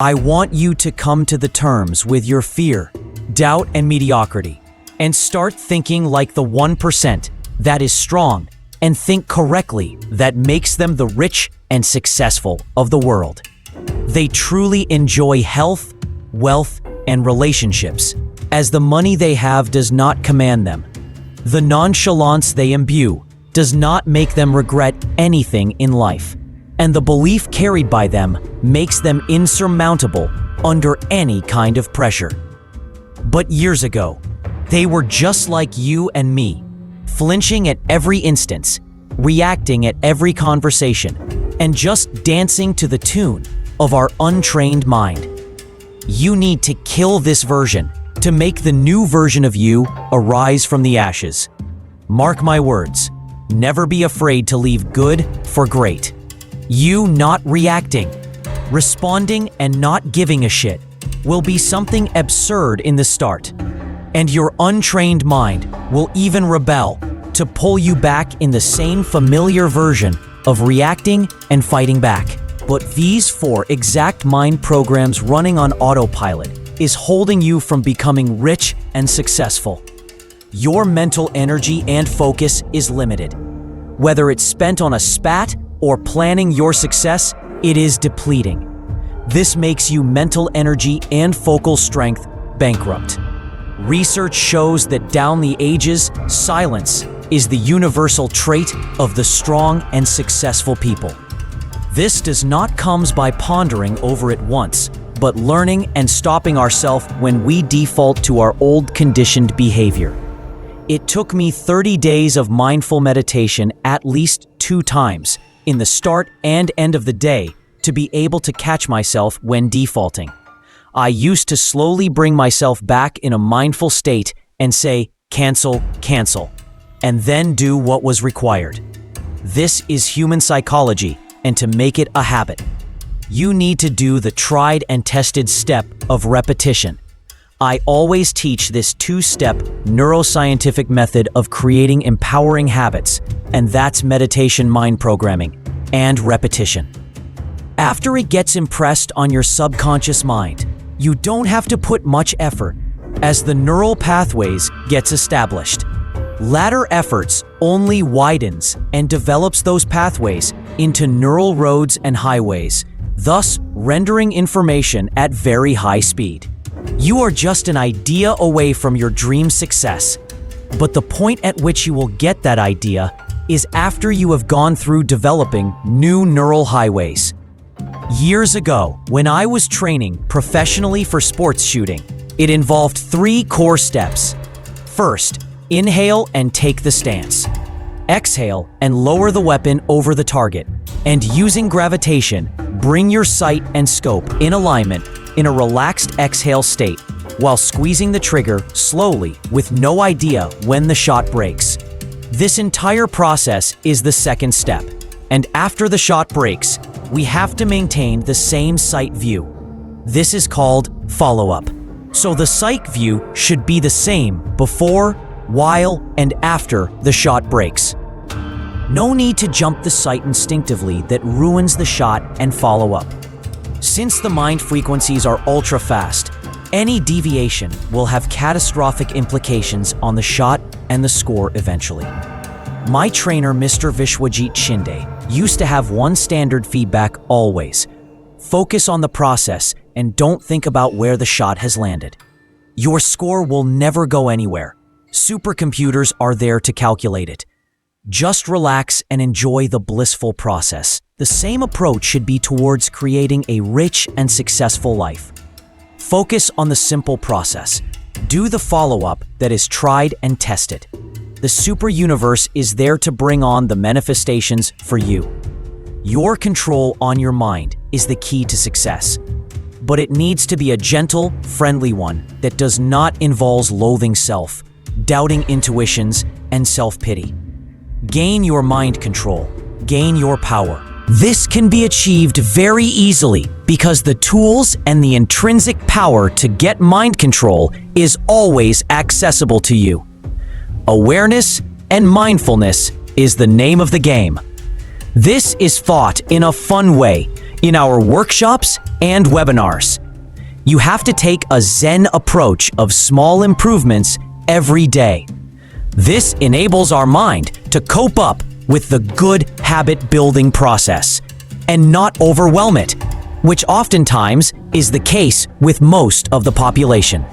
I want you to come to the terms with your fear, doubt, and mediocrity, and start thinking like the 1% that is strong, and think correctly that makes them the rich and successful of the world. They truly enjoy health, wealth, and relationships, as the money they have does not command them. The nonchalance they imbue does not make them regret anything in life, and the belief carried by them makes them insurmountable under any kind of pressure. But years ago, they were just like you and me, flinching at every instance, reacting at every conversation, and just dancing to the tune of our untrained mind. You need to kill this version to make the new version of you arise from the ashes. Mark my words, never be afraid to leave good for great. You not reacting, responding, and not giving a shit will be something absurd in the start, and your untrained mind will even rebel to pull you back in the same familiar version of reacting and fighting back. But these 4 exact mind programs running on autopilot is holding you from becoming rich and successful. Your mental energy and focus is limited. Whether it's spent on a spat or planning your success, it is depleting. This makes you mental energy and focal strength bankrupt. Research shows that down the ages, silence is the universal trait of the strong and successful people. This does not come by pondering over it once, but learning and stopping ourselves when we default to our old conditioned behavior. It took me 30 days of mindful meditation at least 2 times in the start and end of the day to be able to catch myself when defaulting. I used to slowly bring myself back in a mindful state and say, cancel, cancel, and then do what was required. This is human psychology, and to make it a habit, you need to do the tried and tested step of repetition. I always teach this 2-step neuroscientific method of creating empowering habits, and that's meditation, mind programming, and repetition. After it gets impressed on your subconscious mind, you don't have to put much effort as the neural pathways gets established. Latter efforts only widens and develops those pathways into neural roads and highways, thus rendering information at very high speed. You are just an idea away from your dream success, but the point at which you will get that idea is after you have gone through developing new neural highways. Years ago, when I was training professionally for sports shooting, it involved 3 core steps. First, inhale and take the stance. Exhale and lower the weapon over the target. And using gravitation, bring your sight and scope in alignment in a relaxed exhale state while squeezing the trigger slowly with no idea when the shot breaks. This entire process is the second step. And after the shot breaks, we have to maintain the same sight view. This is called follow-up. So the sight view should be the same before, while, and after the shot breaks. No need to jump the sight instinctively that ruins the shot and follow up. Since the mind frequencies are ultra fast, any deviation will have catastrophic implications on the shot and the score eventually. My trainer, Mr. Vishwajit Shinde, used to have one standard feedback always: focus on the process and don't think about where the shot has landed. Your score will never go anywhere. Supercomputers are there to calculate it. Just relax and enjoy the blissful process. The same approach should be towards creating a rich and successful life. Focus on the simple process. Do the follow-up that is tried and tested. The super universe is there to bring on the manifestations for you. Your control on your mind is the key to success, but it needs to be a gentle, friendly one that does not involve loathing self, doubting intuitions, and self-pity. Gain your mind control. Gain your power. This can be achieved very easily because the tools and the intrinsic power to get mind control is always accessible to you. Awareness and mindfulness is the name of the game. This is fought in a fun way. in our workshops and webinars. You have to take a Zen approach of small improvements every day. This enables our mind to cope up with the good habit building process and not overwhelm it, which oftentimes is the case with most of the population.